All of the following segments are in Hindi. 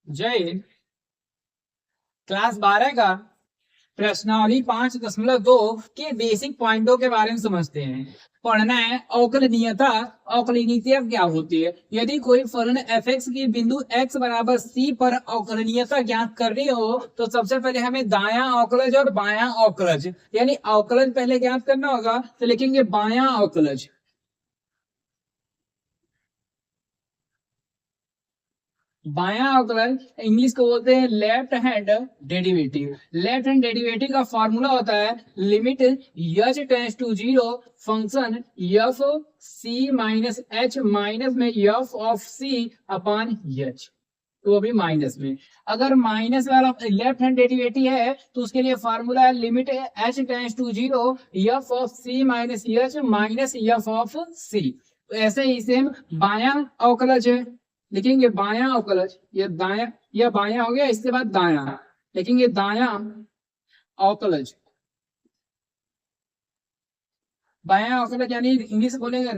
जय हिंद। क्लास 12 का प्रश्नावली 5.2 के बेसिक पॉइंटों के बारे में समझते हैं। पढ़ना है अवकलनीयता। अवकलनीयता क्या होती है? यदि कोई फलन एफ एक्स की बिंदु x बराबर c पर अवकलनीयता ज्ञात करनी हो तो सबसे पहले हमें दायां अवकलज और बायां अवकलज यानी अवकलज पहले ज्ञात करना होगा। तो लिखेंगे बायां अवकलज। बायां अवकलन इंग्लिश को बोलते हैं left hand derivative. Left hand derivative का फॉर्मूला होता है limit H tends to zero function F C minus H minus में F of C upon H, तो वो भी माइनस में। अगर माइनस वाला लेफ्ट हैंड डेरिवेटिव है तो उसके लिए फॉर्मूला है limit H tends to zero F of C minus H minus F of C. ऐसे ही सेम बायां अवकलज है, लिखेंगे बायां अवकलज। ये दाया या बायां हो गया, इसके बाद दायां लिखेंगे दायां अवकलज। बायां अवकलज यानी इंग्लिश बोलेंगे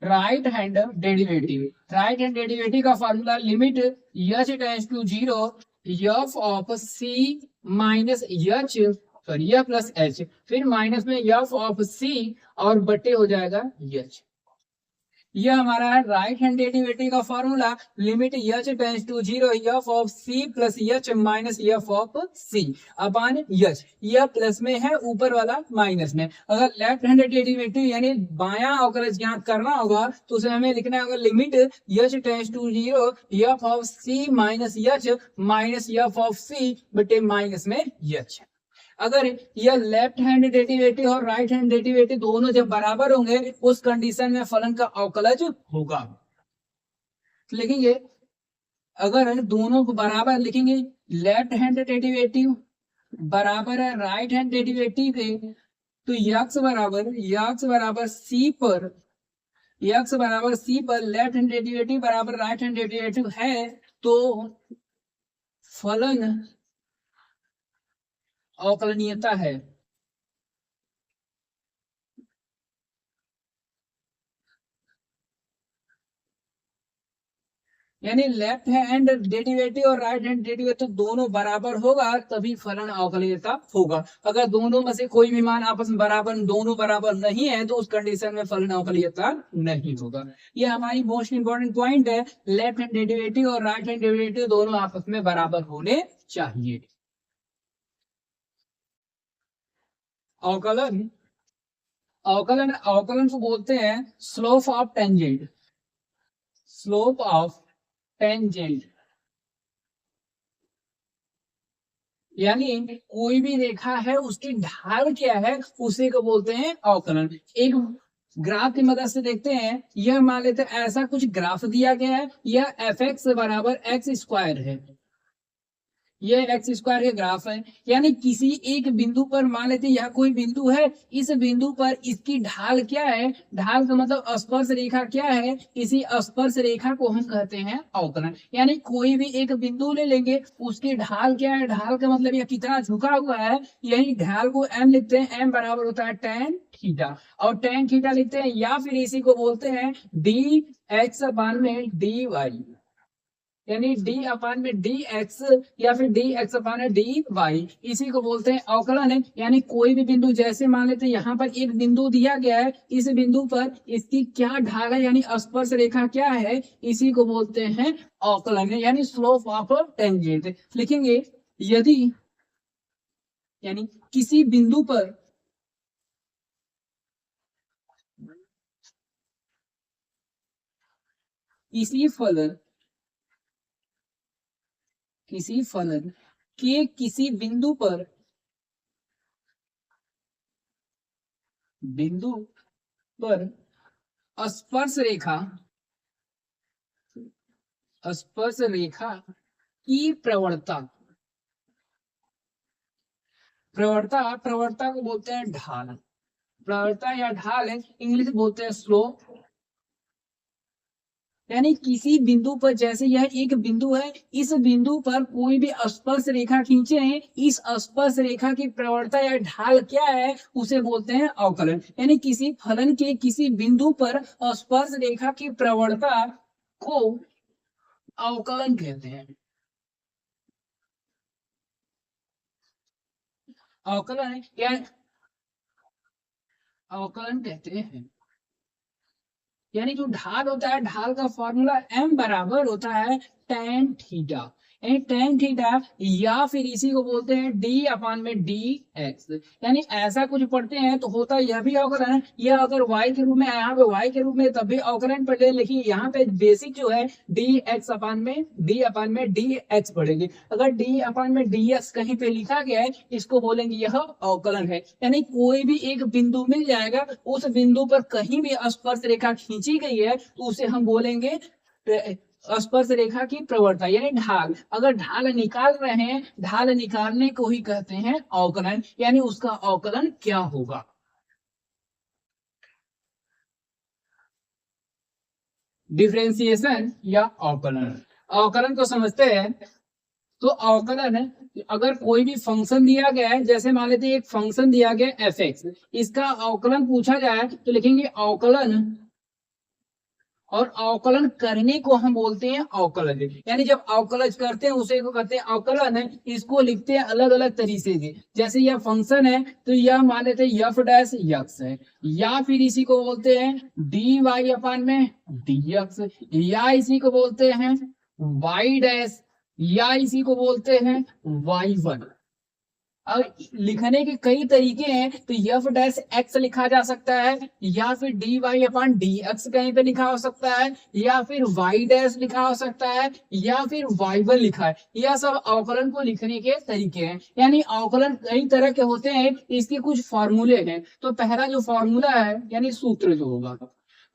right hand derivative. Right hand derivative का formula limit H tends to zero F of C minus H sorry F plus H, फिर माइनस में एफ ऑफ सी और बट्टे हो जाएगा एच। यह हमारा है राइट हैंड डेरिवेटिव का formula limit H tends to zero F of C plus H minus F of C upon H. यह प्लस में है, ऊपर वाला माइनस में। अगर लेफ्ट हैंड डेरिवेटिव यानी बायां अवकलज ज्ञात करना होगा तो उसे हमें लिखना होगा limit H tends to zero F of C minus H minus F of C बटे माइनस में एच। अगर यह लेफ्ट हैंड डेरिवेटिव और राइट हैंड डेरिवेटिव दोनों जब बराबर होंगे उस कंडीशन में फलन का अवकलज होगा। तो लिखेंगे अगर दोनों को बराबर लिखेंगे लेफ्ट हैंड डेरिवेटिव बराबर है राइट हैंड डेरिवेटिव के, तो यक्स बराबर सी पर लेफ्ट हैंड डेरिवेटिव बराबर राइट हैंड डेरिवेटिव है तो फलन अवकलनीयता है। यानी लेफ्ट हैंड डेरिवेटिव और राइट हैंड डेरिवेटिव दोनों बराबर होगा तभी फलन अवकलनीयता होगा। अगर दोनों में से कोई भी मान आपस में बराबर दोनों बराबर नहीं है तो उस कंडीशन में फलन अवकलनीयता नहीं होगा। यह हमारी मोस्ट इंपॉर्टेंट पॉइंट है। लेफ्ट हैंड डेरिवेटिव और राइट हैंड डेरिवेटिव दोनों आपस में बराबर होने चाहिए। अवकलन अवकलन अवकलन को बोलते हैं slope of tangent. Slope of tangent यानी कोई भी रेखा है उसकी ढाल क्या है उसी को बोलते हैं अवकलन। एक ग्राफ की मदद से देखते हैं। यह मान लेते हैं ऐसा कुछ ग्राफ दिया गया है, यह एफ एक्स बराबर एक्स स्क्वायर है। यह एक्स स्क्वायर के ग्राफ है, यानी किसी एक बिंदु पर मान लेते हैं यह कोई बिंदु है, इस बिंदु पर इसकी ढाल क्या है, ढाल का मतलब स्पर्श रेखा क्या है, इसी स्पर्श रेखा को हम कहते हैं अवकलन। यानी कोई भी एक बिंदु ले लेंगे, उसकी ढाल क्या है, ढाल का मतलब यह कितना झुका हुआ है, यही ढाल को एम लिखते हैं। एम बराबर होता है tan थीटा, और tan थीटा लिखते हैं, या फिर इसी को बोलते हैं डी एक्स अपान में डी वाई, यानी डी अपान में डी एक्स या फिर डी एक्स अपान में डी वाई, इसी को बोलते हैं अवकलन है। यानी कोई भी बिंदु, जैसे मान लेते हैं यहाँ पर एक बिंदु दिया गया है, इस बिंदु पर इसकी क्या ढाल है यानी स्पर्श रेखा क्या है, इसी को बोलते हैं अवकलन है, यानी स्लोप ऑफ टेंजेंट। लिखेंगे यदि यानी किसी बिंदु पर किसी फलन के किसी बिंदु पर स्पर्श रेखा की प्रवणता को बोलते हैं ढाल। प्रवणता या ढाल है, इंग्लिश बोलते हैं स्लोप। यानी किसी बिंदु पर, जैसे यह एक बिंदु है, इस बिंदु पर कोई भी स्पर्श रेखा खींचे हैं, इस स्पर्श रेखा की प्रवणता या ढाल क्या है उसे बोलते हैं अवकलन। यानी किसी फलन के किसी बिंदु पर स्पर्श रेखा की प्रवणता को अवकलन कहते हैं। अवकलन क्या अवकलन कहते हैं, यानी जो ढाल होता है, ढाल का फॉर्मूला m बराबर होता है tan थीटा, यानी tan थीटा, या फिर इसी को बोलते हैं d अपान में डी एक्स। यानी ऐसा कुछ पढ़ते हैं तो होता यह भी अवकलन है, या अगर y के रूप में, यहाँ पे y के रूप में तब भी अवकलन पढ़ ले, लेकिन यहाँ पे बेसिक जो है d अपान में डी एक्स पढ़ेंगे। अगर d अपान में डी एक्स कहीं पे लिखा गया है, इसको बोलेंगे यह अवकलन है। यानी कोई भी एक बिंदु मिल जाएगा, उस बिंदु पर कहीं भी स्पर्श रेखा खींची गई है तो उसे हम बोलेंगे स्पर्श रेखा की प्रवणता, यानी ढाल। अगर ढाल निकाल रहे हैं, ढाल निकालने को ही कहते हैं अवकलन, यानी उसका अवकलन क्या होगा। डिफरेंशिएशन या अवकलन, अवकलन को समझते हैं। तो अवकलन है, अगर कोई भी फंक्शन दिया गया है, जैसे मान लेते हैं एक फंक्शन दिया गया एफ एक्स, इसका अवकलन पूछा जाए तो लिखेंगे अवकलन, और अवकलन करने को हम बोलते हैं अवकलन। यानी जब अवकलन करते हैं उसे को कहते हैं अवकलन है। इसको लिखते हैं अलग अलग तरीके से, जैसे यह फंक्शन है तो यह मान लेते हैं एफ डैश एक्स है, या फिर इसी को बोलते हैं डी वाई अपान में डी एक्स, या इसी को बोलते हैं वाई डैश, या इसी को बोलते हैं वाई वन। अब लिखने के कई तरीके हैं, तो एफ डैश एक्स लिखा जा सकता है, या फिर डी वाई अपान डी एक्स कहीं पे लिखा हो सकता है, या फिर वाई डैश लिखा हो सकता है, या फिर वाई वन लिखा है। यह सब अवकलन को लिखने के तरीके हैं। यानी अवकलन कई तरह के होते हैं, इसके कुछ फॉर्मूले हैं। तो पहला जो फॉर्मूला है, यानी सूत्र जो होगा,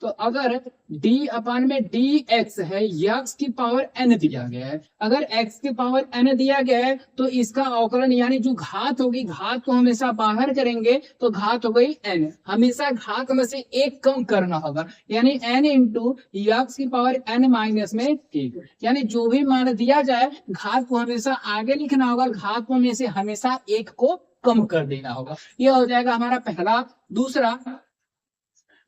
तो अगर d अपान में डी एक्स है, एक्स की पावर n दिया गया है, अगर x की पावर n दिया गया है तो इसका अवकलन, यानी जो घात होगी, घात को हमेशा बाहर करेंगे तो घात हो गई n, हमेशा घात में से एक कम करना होगा, यानी n इंटू एक्स की पावर n माइनस में एक। यानी जो भी मान दिया जाए, घात को हमेशा आगे लिखना होगा, घात को में से हमेशा एक को कम कर देना होगा। यह हो जाएगा हमारा पहला। दूसरा,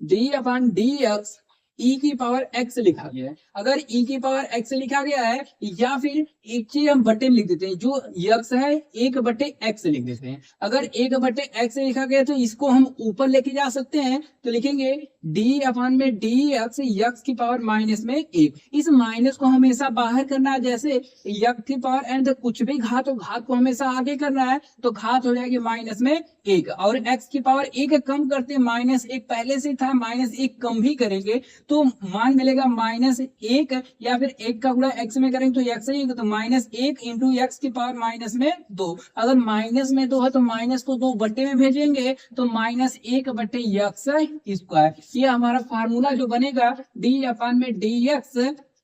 डी अपान डी एक्स ई की पावर एक्स लिखा गया है। अगर ई की पावर एक्स लिखा गया है, या फिर एक चीज हम बटे में लिख देते हैं, जो एक्स है एक बटे एक्स लिख देते हैं। अगर एक बटे एक्स लिखा गया तो इसको हम ऊपर लेके जा सकते हैं, तो लिखेंगे डी अपान में डी एक्स, एक्स की पावर माइनस में एक। इस माइनस को हमेशा बाहर करना है, जैसे एक्स की पावर एन, तो कुछ भी घात हो, घात को हमेशा आगे करना है, तो घात हो जाएगी माइनस में एक, और एक्स की पावर एक कम करते, माइनस एक पहले से था, माइनस एक कम भी करेंगे तो मान मिलेगा माइनस एक, या फिर एक का गुणा एक्स में करेंगे तो एक्स ही, तो माइनस एक इंटू एक्स की पावर माइनस में दो। अगर माइनस में दो है तो माइनस को दो बट्टे में भेजेंगे, तो माइनस एक बट्टे एक्स स्क्वायर। ये हमारा फार्मूला जो बनेगा, डी अपान में डी एक्स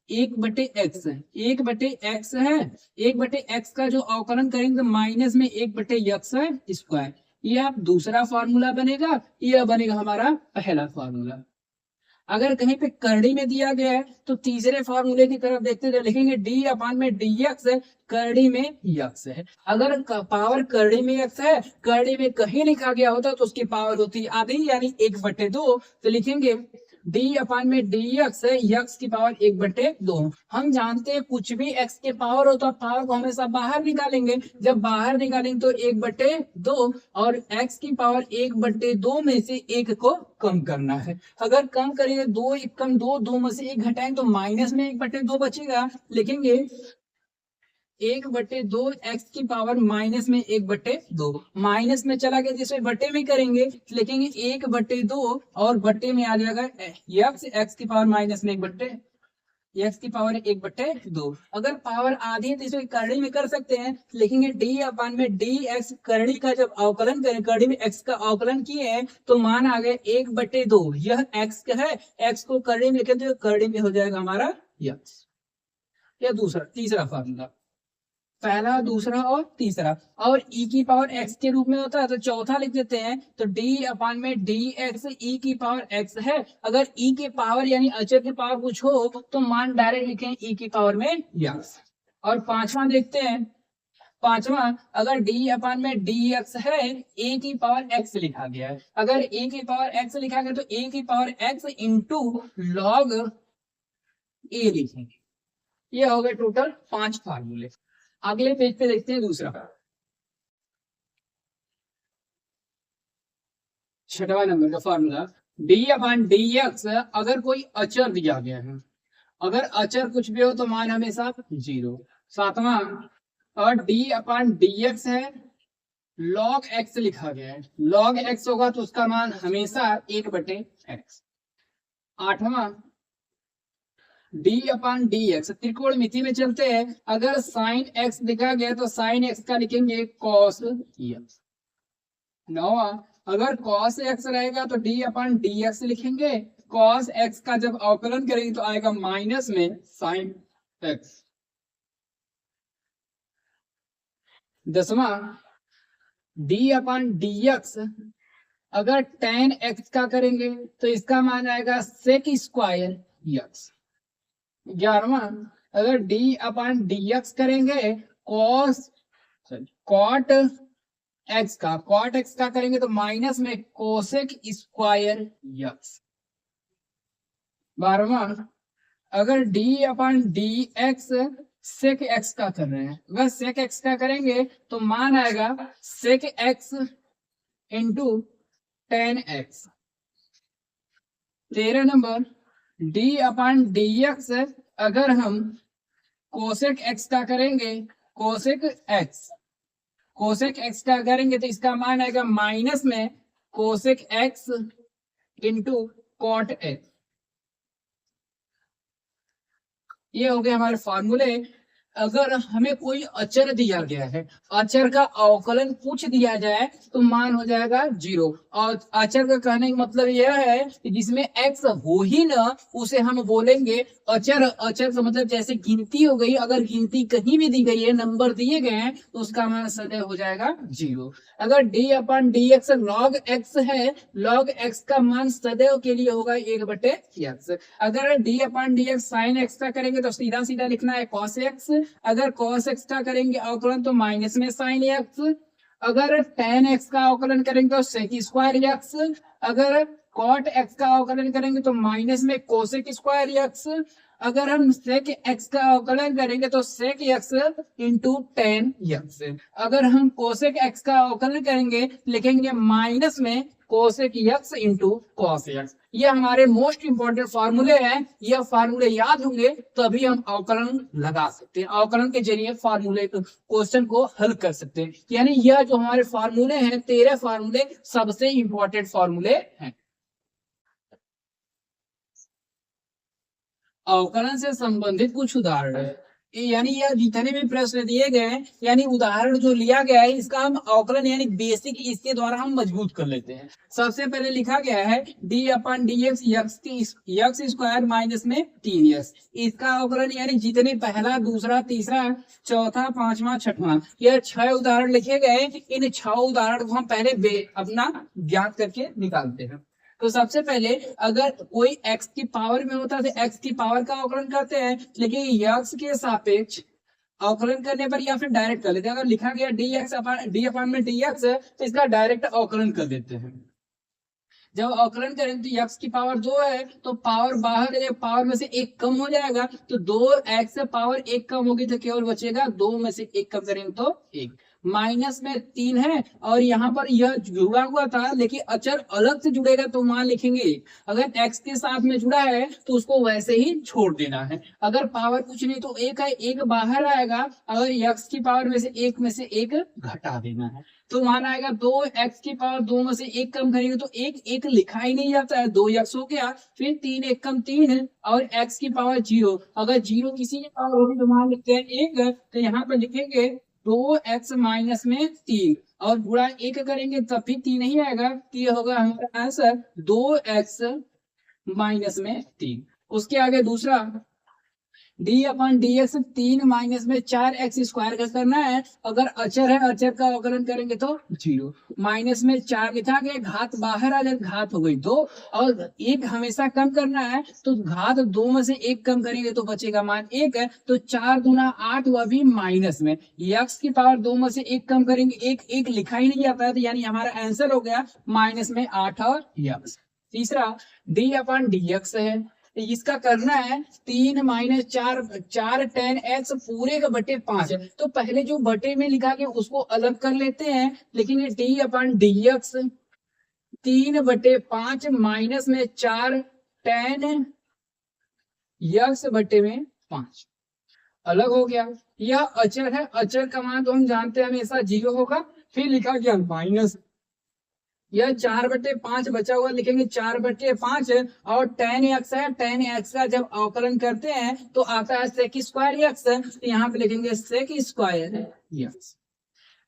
एक बटे एक्स, एक बटे एक्स है, एक बटे एक्स का जो अवकलन करेंगे तो माइनस में एक बटे एक्स स्क्वायर। ये आप दूसरा फार्मूला बनेगा, यह बनेगा हमारा पहला फार्मूला। अगर कहीं पे करड़ी में दिया गया है तो तीसरे फार्मूले की तरफ देखते तो लिखेंगे डी अपान में डी एक्स है, करड़ी में एक्स है। अगर पावर करड़ी में एक्स है, करड़ी में कहीं लिखा गया होता तो उसकी पावर होती आधी, यानी एक बटे दो, तो लिखेंगे डी अपान में डी एक्स है, एक्स की पावर एक बटे दो। हम जानते हैं कुछ भी एक्स के पावर होता है, पावर को हमेशा बाहर निकालेंगे, जब बाहर निकालेंगे तो एक बटे दो, और एक्स की पावर एक बटे दो में से एक को कम करना है। अगर कम करेंगे, दो एक कम दो, दो में से एक घटाएंगे तो माइनस में एक बटे दो बचेगा, लिखेंगे एक बटे दो एक्स की पावर माइनस में एक बटे दो, माइनस में चला गया जिसमें बटे में करेंगे, लिखेंगे एक बटे दो, और बटे में आ जाएगा एक्स, एक्स की पावर माइनस में एक बटे एक्स की पावर एक बटे दो। अगर पावर आधी है तो इसको करड़ी में कर सकते हैं, लिखेंगे डी अपान में डी एक्स, करड़ी का जब अवकलन करें, करड़ी में एक्स का अवकलन किए हैं तो मान आ गया एक बटे दो, यह एक्स का है, एक्स को करड़ी में लिखे तो करड़ी में हो जाएगा हमारा एक्स। यह दूसरा तीसरा फार्मूला, पहला दूसरा और तीसरा। और e की पावर x के रूप में होता है तो चौथा लिख देते हैं, तो d अपान में डी एक्स ई की पावर x है। अगर e की पावर यानी अचर की पावर कुछ हो तो मान डायरेक्ट लिखें e की पावर में x। और पांचवा देखते हैं, पांचवा, अगर d अपान में डी एक्स है, a की पावर x लिखा गया है, अगर a की पावर x लिखा गया तो a की power x into log a लिखेंगे। ये हो गए टोटल 5 फार्मूले। अगले पेज पे देखते हैं दूसरा। छठवां नंबर का formula, D upon D x अगर कोई अचर दिया गया है, अगर अचर कुछ भी हो तो मान हमेशा जीरो। सातवां, और डी अपॉन डी एक्स है, लॉग एक्स लिखा गया है, लॉग एक्स होगा तो उसका मान हमेशा 1/x। आठवां, डी अपॉन डी एक्स त्रिकोणमिति में चलते हैं, अगर साइन एक्स लिखा गया तो साइन एक्स का लिखेंगे कॉस एक्स। नौवां, अगर कॉस एक्स रहेगा तो डी अपॉन डी एक्स लिखेंगे, कॉस एक्स का जब अवकलन करेंगे तो आएगा माइनस में साइन एक्स। दसवां, डी अपॉन डी एक्स अगर टेन एक्स का करेंगे तो इसका मान आएगा सेक स्क्वायर एक्स। 11वां, अगर डी अपॉन डी एक्स करेंगे कॉट एक्स का, कॉट एक्स का करेंगे तो माइनस में कोसेक स्क्वायर एक्स। 12वां, अगर D upon D X sec X का कर रहे हैं, अगर सेक एक्स का करेंगे तो मान आएगा sec x into tan x. 13 number, d upon D x अगर हम कोसेक एक्स का करेंगे, कोसेक एक्स, कोसेक एक्स का करेंगे तो इसका मान आएगा माइनस में cosec x into cot x. ये हो गए हमारे फॉर्मूले। अगर हमें कोई अचर दिया गया है, अचर का अवकलन पूछ दिया जाए तो मान हो जाएगा जीरो। और अचर का कहने का मतलब यह है कि जिसमें एक्स हो ही ना उसे हम बोलेंगे अचर। अचर का मतलब जैसे गिनती हो गई, अगर गिनती कहीं भी दी गई है, नंबर दिए गए हैं तो उसका मान सदैव हो जाएगा जीरो। अगर D upon D x log x है, लॉग एक्स का मान सदैव के लिए होगा 1/x। अगर D upon D x sine x का करेंगे तो सीधा सीधा लिखना है कॉस एक्स। अगर cos x का करेंगे अवकलन तो माइनस में sin x। अगर tan x का अवकलन करेंगे तो sec स्क्वायर x। अगर cot x का अवकलन करेंगे तो माइनस में cosec स्क्वायर x। अगर हम sec x का अवकलन करेंगे तो sec x into tan x। अगर हम cosec x का अवकलन करेंगे लिखेंगे माइनस में cosec x into cos x। ये हमारे मोस्ट इंपॉर्टेंट फार्मूले हैं, यह फार्मूले याद होंगे तभी हम अवकलन लगा सकते हैं, अवकलन के जरिए फार्मूले क्वेश्चन को हल कर सकते हैं। यानी यह जो हमारे फार्मूले हैं 13 फार्मूले सबसे इंपॉर्टेंट फार्मूले हैं। अवकलन से संबंधित कुछ उदाहरण, यानी यह जितने भी प्रश्न दिए गए हैं, यानी उदाहरण जो लिया गया है इसका हम अवकलन यानी बेसिक इसके द्वारा हम मजबूत कर लेते हैं। सबसे पहले लिखा गया है D upon D x x square minus में 3x। इसका अवकलन यानी जितने पहला, दूसरा, तीसरा, चौथा, पांचवा, छठवां, यह 6 उदाहरण लिखे गए। इन 6 उदाहरण को हम पहले अपना ज्ञात करके निकालते हैं। तो सबसे पहले अगर कोई x की पावर में होता है तो x की पावर का अवकलन करते हैं, लेकिन x के सापेक्ष अवकलन करने पर या फिर डायरेक्ट कर लेते हैं। अगर लिखा गया डी अपॉन में dx है तो इसका डायरेक्ट अवकलन कर देते हैं। जब अवकलन करेंगे तो x की पावर 2 है तो पावर बाहर है, पावर में से 1 कम हो जाएगा तो 2x से पावर 1 कम होगी तो केवल बचेगा 2 में से 1 कम करेंगे तो 1। माइनस में 3 है और यहाँ पर यह जुड़ा हुआ था, लेकिन अचर अलग से जुड़ेगा तो मान लिखेंगे 1। अगर x के साथ में जुड़ा है तो उसको वैसे ही छोड़ देना है। अगर पावर कुछ नहीं तो 1 है, 1 बाहर आएगा, अगर x की पावर में से 1 घटा देना है तो मान आएगा 2x की पावर 2 में से 1 कम करेंगे तो 1 लिखा ही नहीं जाता है, 2x हो गया, फिर 3 1 कम 3 है और x की पावर 0। अगर 0 किसी की पावर होगी तो मान लिखते हैं 1, तो यहाँ पर लिखेंगे 2x माइनस में 3 और गुणा 1 करेंगे तब भी 3 नहीं आएगा, तो ये होगा हमारा आंसर 2x माइनस में 3। उसके आगे दूसरा D upon D x 3 minus में 4x स्क्वायर का करना है। अगर अचर है, अचर का अवकलन करेंगे तो 0। माइनस में 4 लिखा गया, घात बाहर आ जाए, घात हो गई 2 और 1 हमेशा कम करना है तो घात 2 में से 1 कम करेंगे तो बचेगा मान 1 है, तो 4 दूना 8 वह भी माइनस में। x की पावर 2 में से 1 कम करेंगे, 1 लिखा ही नहीं आता है, तो यानी हमारा आंसर हो गया माइनस में 8 और x। तीसरा डी अपॉन डी एक्स है, इसका करना है 3 माइनस 4 tan x पूरे का बटे 5 है, तो पहले जो बटे में लिखा गया उसको अलग कर लेते हैं, लेकिन ये D upon D x 3/5 minus में 4 tan यक्स बटे में 5 अलग हो गया। यह अचर है, अचर का मान तो हम जानते हैं हमेशा 0 होगा। फिर लिखा गया माइनस, यह 4/5 बचा हुआ लिखेंगे 4/5 और tan x है, tan x का जब अवकलन करते हैं तो आता है sec स्क्वायर एक्स, तो यहाँ पे लिखेंगे sec स्क्वायर एक्स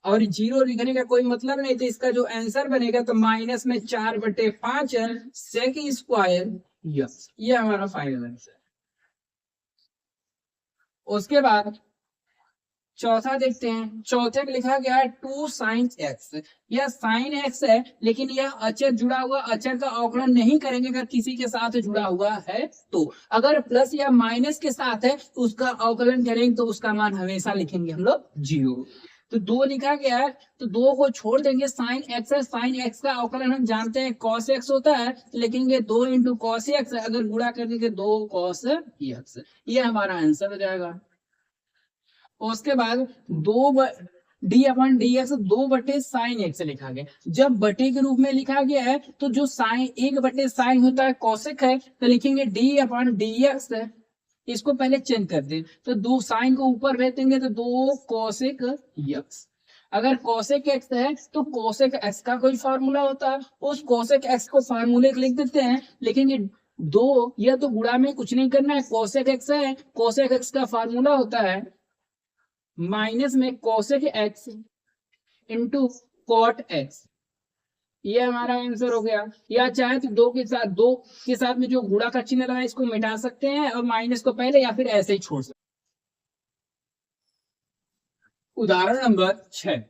और 0 लिखने का कोई मतलब नहीं, तो इसका जो आंसर बनेगा तो माइनस में 4/5 sec स्क्वायर एक्स, ये हमारा फाइनल आंसर। उसके बाद चौथा देखते हैं। चौथे में लिखा गया है 2 sin x। यह sin x है लेकिन यह अचर जुड़ा हुआ, अचर का अवकलन नहीं करेंगे अगर किसी के साथ जुड़ा हुआ है तो। अगर प्लस या माइनस के साथ है तो उसका अवकलन करेंगे तो उसका मान हमेशा लिखेंगे हम लोग 0। तो 2 लिखा गया है तो 2 को छोड़ देंगे, sin x है, sin x का अवकलन हम जानते हैं cos x होता है, लिखेंगे 2 × cos x, अगर गुणा कर देंगे 2 cos x, ये हमारा आंसर हो जाएगा। उसके बाद d/dx 2/sin x लिखा गया। जब बटे के रूप में लिखा गया है तो जो साइन 1/sin होता है कोसेक है, तो लिखेंगे d/dx, इसको पहले चेंज कर दें तो 2 साइन को ऊपर भेज देंगे तो 2 कोसेक x। अगर कोसेक x है तो कोसेक x का कोई फार्मूला होता है, उस कोसेक x को फार्मूले लिख देते हैं, लिखेंगे 2, यह तो गुणा में कुछ नहीं करना है, कोसेक x है, कोसेक x का फार्मूला होता है माइनस में cosec x into cot x, ये हमारा आंसर हो गया। या चाहे तो 2 के साथ में जो गुणा का चिन्ह लगा इसको मिटा सकते हैं और माइनस को पहले या फिर ऐसे ही छोड़ सकते। उदाहरण नंबर 6,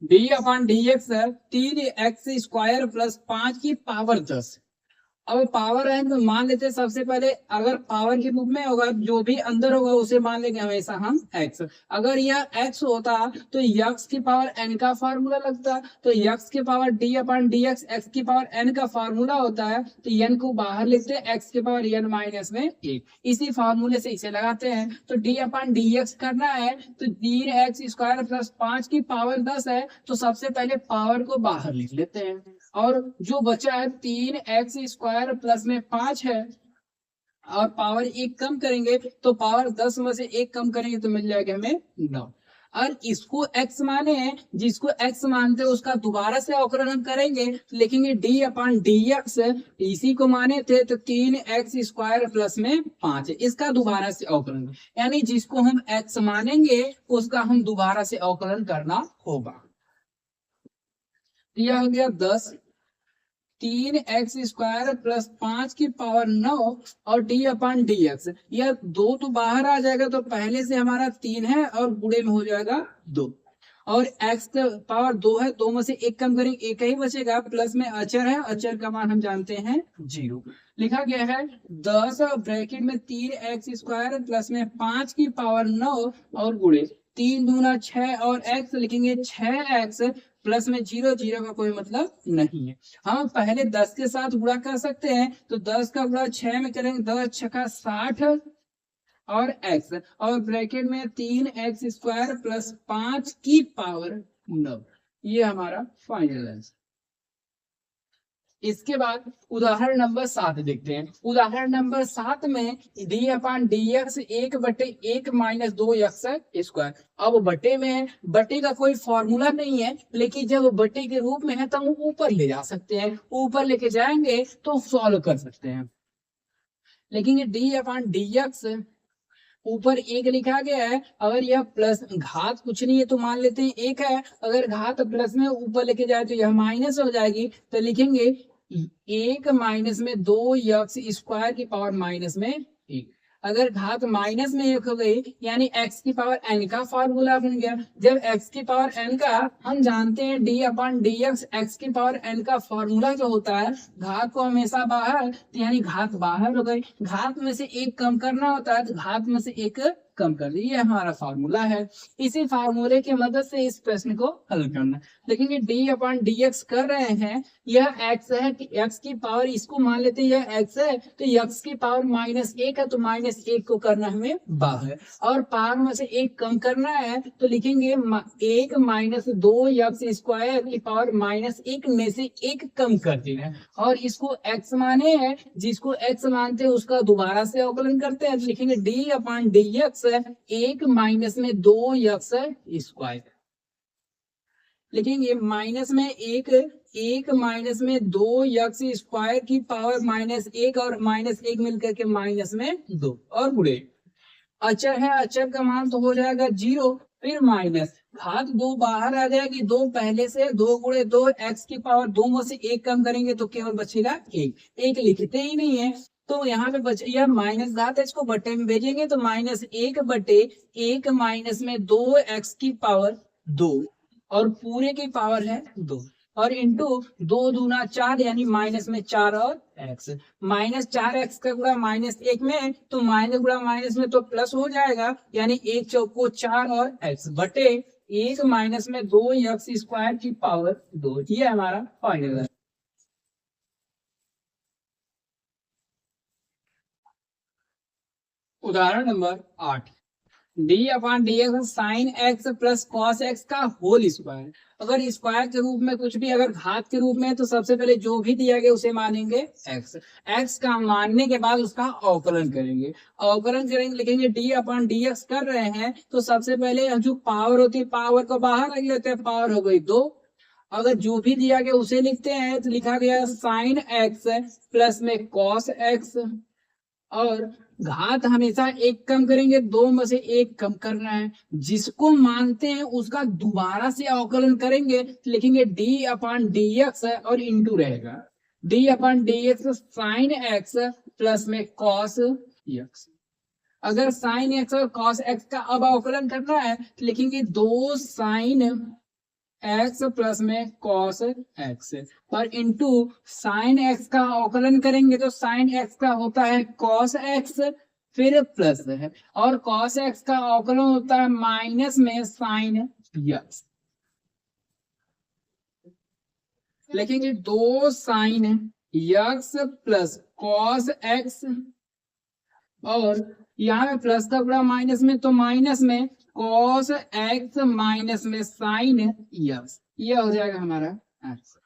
d/dx 3x² + 5 की पावर 10। अब पावर है तो मान लेते हैं सबसे पहले, अगर पावर के रूप में होगा जो भी अंदर होगा उसे मान लेंगे हमेशा हम x। अगर यह x होता तो x की पावर n का फार्मूला लगता, तो x की पावर d/dx x की पावर n का फार्मूला होता है, तो n को बाहर लिखते हैं, x की पावर n माइनस में 1, इसी फार्मूले से इसे लगाते हैं। तो d/dx करना है तो 3x² + 5 की पावर 10 है, तो सबसे पहले पावर को बाहर लिख लेते हैं और जो बचा है 3x² प्लस में 5 है और पावर 1 कम करेंगे तो पावर 10 में से 1 कम करेंगे तो मिल जाएगा हमें 9। और इसको x माने हैं, जिसको x मानते हैं उसका दोबारा से अवकलन हम करेंगे, लिखेंगे d/dx, इसी को माने थे तो 3x² प्लस में 5, इसका दोबारा से अवकलन, यानी जिसको हम x मानेंगे उसका हम दोबारा से अवकलन करना होगा। यह हो गया 10, 3x² + 5 की पावर 9 और d/dx, यह 2 तो बाहर आ जाएगा तो पहले से हमारा 3 है और गुणे में हो जाएगा 2 और x का पावर 2 है, 2 में से 1 कम करेंगे 1 ही बचेगा, प्लस में अचर है, अचर का मान हम जानते हैं 0। लिखा गया है 10 ब्रैकेट में 3x² प्लस में 5 की पावर 9 और गुणे 3 दूना 6 और x, लिखेंगे 6x प्लस में 0, 0 का कोई मतलब नहीं है। हम पहले 10 के साथ गुणा कर सकते हैं, तो 10 का गुणा 6 में करेंगे, 10 6 60 और x और ब्रैकेट में 3x² प्लस 5 की पावर 9, ये हमारा फाइनल आंसर। इसके बाद उदाहरण नंबर 7 देखते हैं। उदाहरण नंबर 7 में d/dx 1/1 - 2x²। अब बटे में है, बटे का कोई फॉर्मूला नहीं है, लेकिन जब बटे के रूप में है तो हम ऊपर ले जा सकते हैं, ऊपर लेके जाएंगे तो सॉल्व कर सकते हैं। लेकिन d/dx ऊपर 1 लिखा गया है, अगर यह प्लस घात कुछ नहीं है तो मान लेते हैं 1 है, अगर घात प्लस में ऊपर लेके जाए तो यह माइनस हो जाएगी, तो लिखेंगे 1 माइनस में 2x² की पावर माइनस में 1। अगर घात माइनस में 1 हो गई यानी x की पावर n का फार्मूला बन गया। जब x की पावर n का हम जानते हैं d/dx x की पावर n का फार्मूला जो होता है घात को हमेशा बाहर, तो यानी घात बाहर हो गई, घात में से 1 कम करना होता है तो घात में से 1 कम कर दी। ये हमारा फार्मूला है। इसी फार्मूले की मदद से इस प्रश्न को हल करना। लेकिन डी अपॉन डी एक्स कर रहे हैं, यह एक्स है कि एक्स की पावर, इसको मान लेते हैं यह एक्स है, तो एक्स की पावर -1 है, तो -1 को करना हमें बाहर, और पावर में से 1 कम करना है, तो लिखेंगे 1 - 2 एक्स स्क्वायर की पावर -1 में से 1 कम कर देना, और इसको एक्स माने हैं, जिसको एक्स मानते हैं उसका दोबारा से अवकलन करते हैं, तो लिखेंगे D upon D x 1 minus में 2 एक्स स्क्वायर, लिखेंगे माइनस में 1 माइनस में 2 एक्स स्क्वायर की पावर -1 और -1 मिलकर के माइनस में 2, और गुणे अचर है, अचर का मान तो हो जाएगा 0, फिर माइनस घात 2 बाहर आ जाएगी, 2 पहले से, 2 गुणे 2 एक्स की पावर 2 में से 1 कम करेंगे तो केवल बचेगा 1 लिखते ही नहीं है, तो यहाँ पे बच यह माइनस घात है, इसको बटे में भेजेंगे तो -1 बटे 1 माइनस में 2 एक्स की पावर 2, और पूरे की पावर है 2, और इंटू 2 दूना 4 यानी माइनस में 4 और एक्स, -4x का गुणा -1 में, तो माइनस गुणा माइनस में तो प्लस हो जाएगा, यानी 1 चौको 4 और x बटे 1 माइनस में 2 एक्स स्क्वायर की पावर 2। ये हमारा फाइनल है। उदाहरण number 8, D upon D x sine x plus cos x का होल स्क्वायर। अगर स्क्वायर के रूप में कुछ भी अगर घात के रूप में, तो सबसे पहले जो भी दिया गया उसे मानेंगे एक्स, एक्स का मानने के बाद उसका अवकलन करेंगे, लिखेंगे डी अपॉन डी एक्स कर रहे हैं, तो सबसे पहले जो पावर होती है पावर को बाहर रख लेते हैं, पावर हो गई 2, अगर जो भी दिया गया उसे लिखते हैं, तो लिखा गया साइन एक्स प्लस में कॉस एक्स, और घात हमेशा 1 कम करेंगे, 2 में से 1 कम करना है, जिसको मानते हैं उसका दोबारा से अवकलन करेंगे, लिखेंगे डी अपॉन डी एक्स और इंटू रहेगा D upon D x sine x plus में कॉस एक्स। अगर साइन एक्स और कॉस एक्स का अब अवकलन करना है, तो लिखेंगे 2 साइन एक्स प्लस में कॉस एक्स, और इंटू साइन एक्स का अवकलन करेंगे, तो साइन एक्स का होता है कॉस एक्स, फिर प्लस है, और कॉस एक्स का अवकलन होता है माइनस में साइन एक्स, लिखेंगे 2 sine x plus cos x, और यहाँ में प्लस का गुणा माइनस में, तो माइनस में कॉस एक्स माइनस में साइन एक्स, ये हो जाएगा हमारा आंसर।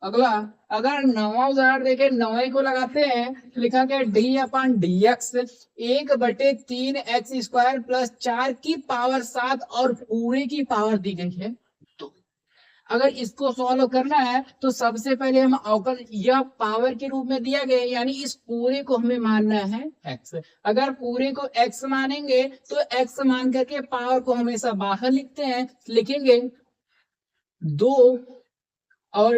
अगला, अगर 9वां उदाहरण देखें, 9वें को लगाते हैं, तो लिखा गया डी अपॉन डी एक्स 1 बटे 3 एक्स स्क्वायर प्लस 4 की पावर 7 और पूरे की पावर दी गई है। तो अगर इसको सॉल्व करना है, तो सबसे पहले हम अवकल, यह पावर के रूप में दिया गया, यानी इस पूरे को हमें मानना है x। अगर पूरे को x मानेंगे, तो x मान करके पावर को हमेशा बाहर लिखते हैं, लिखेंगे 2, और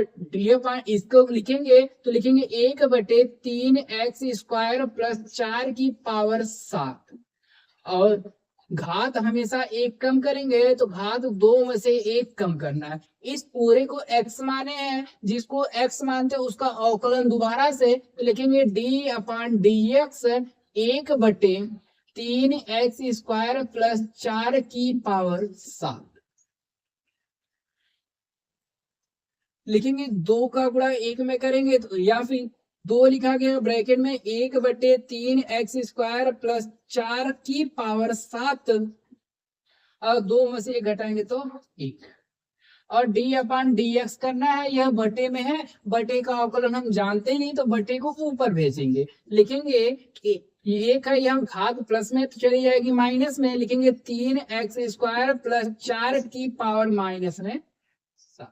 इसको लिखेंगे तो लिखेंगे 1 बटे 3 एक्स स्क्वायर प्लस 4 की पावर 7, और घात हमेशा 1 कम करेंगे, तो घात 2 में से 1 कम करना है। इस पूरे को x माने हैं, जिसको x मानते हैं उसका अवकलन दोबारा से, तो लिखेंगे डी अपॉन डी एक्स 1 बटे 3 एक्स स्क्वायर प्लस 4 की पावर 7, लिखेंगे 2 का गुणा 1 में करेंगे, तो या फिर 2 लिखा गया ब्रैकेट में 1 बटे 3 एक्स स्क्वायर प्लस 4 की पावर 7, और 2 में से 1 घटाएंगे तो 1, और डी अपॉन डी एक्स करना है, यह बटे में है, बटे का अवकलन हम जानते नहीं, तो बटे को ऊपर भेजेंगे, लिखेंगे ये एक है, यह घात प्लस में तो चली जाएगी माइनस में, लिखेंगे 3 एक्स स्क्वायर प्लस 4 की पावर माइनस में 7।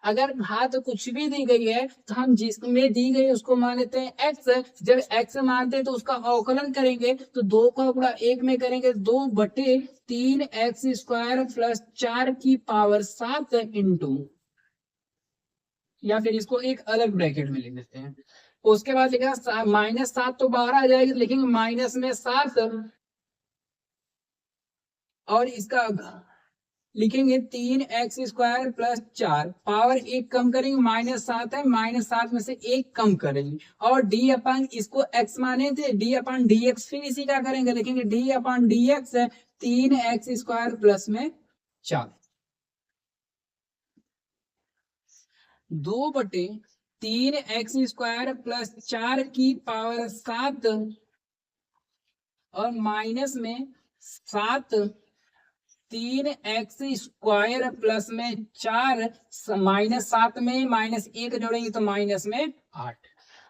अगर घात कुछ भी दी गई है, तो हम जिसमें दी गई उसको मान लेते हैं x। जब x मानते हैं तो उसका अवकलन करेंगे, तो 2 का गुणा 1 में करेंगे, 2 बटे 3 एक्स स्क्वायर प्लस 4 की पावर 7 इंटू, या फिर इसको एक अलग ब्रैकेट में लिख देते हैं। उसके बाद लिखा -7 तो बाहर आ जाएगी, लिखेंगे माइनस में 7, और इसका लिखेंगे 3x² प्लस 4, पावर एक कम करेंगे, -7 है, -7 में से एक कम करेंगे, और डी अपन इसको x माने थे, डी अपन डी एक्स, फिर इसी का करेंगे, लिखेंगे डी अपन डी एक्स है 3x² प्लस में 4, 2/3x² प्लस 4 की पावर 7 और माइनस में 7, 3x² प्लस में 4, -7 में -1 जोड़ेंगे तो माइनस में 8,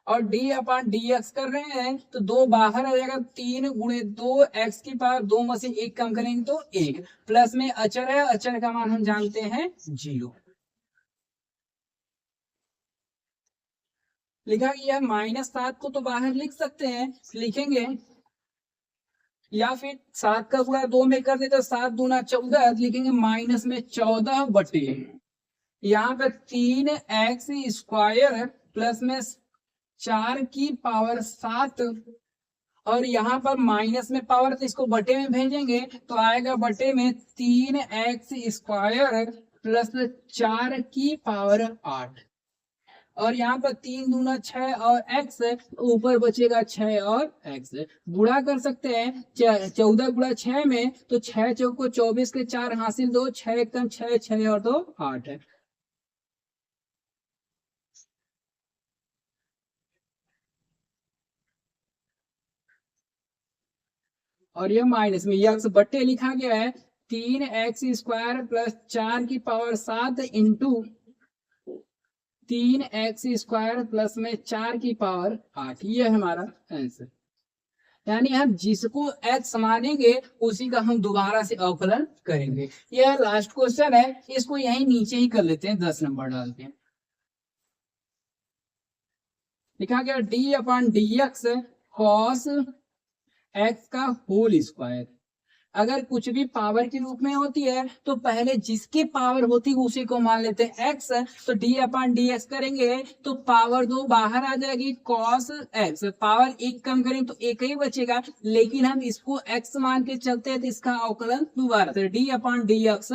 और डी अपन डी एक्स कर रहे हैं तो 2 बाहर आ जाएगा, 3 गुणे 2, x की पावर 2 में से 1 कम करेंगे तो 1, प्लस में अचर है, अचर का मान हम जानते हैं 0। लिखा गया -7 को तो बाहर लिख सकते हैं, लिखेंगे या फिर 7 का गुणा 2 में कर देते, 7 दूना 14, लिखेंगे माइनस में 14 बटे, यहाँ पे 3x² प्लस में 4 की पावर 7, और यहाँ पर माइनस में पावर तो इसको बटे में भेजेंगे तो आएगा बटे में 3x² प्लस 4 की पावर 8, और यहाँ पर 3 दूना 6 और x, ऊपर बचेगा 6 और x, गुणा कर सकते हैं 14 गुणा 6 में, तो 6 चौको 24 के 4 हासिल 2, 6 कम 6, 6 और 2 8 है। और ये माइनस में x बट्टे लिखा गया है 3x² प्लस 4 की पावर 7 इंटू 3x² प्लस में 4 की पावर 8, ये हमारा आंसर। यानी हम जिसको x मानेंगे उसी का हम दोबारा से अवकलन करेंगे। यह लास्ट क्वेश्चन है, इसको यहीं नीचे ही कर लेते हैं, 10 नंबर डालते हैं। लिखा गया डी अपन डी एक्स कॉस x का होल स्क्वायर। अगर कुछ भी पावर के रूप में होती है तो पहले जिसकी पावर होती है उसी को मान लेते हैं x, तो डी अपन डी एक्स करेंगे तो पावर 2 बाहर आ जाएगी, cos x, पावर 1 कम करेंगे तो 1 ही बचेगा, लेकिन हम इसको x मान के चलते हैं तो इसका अवकलन दोबारा से डी अपन डी एक्स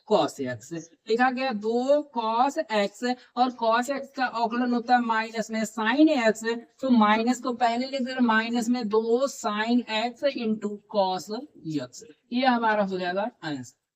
cos x। लिखा गया 2 cos x, और cos x का अवकलन होता है माइनस में sin x, तो माइनस को पहले लिख दें, माइनस में 2 sin x into cos x, ये हमारा हो जाएगा आंसर।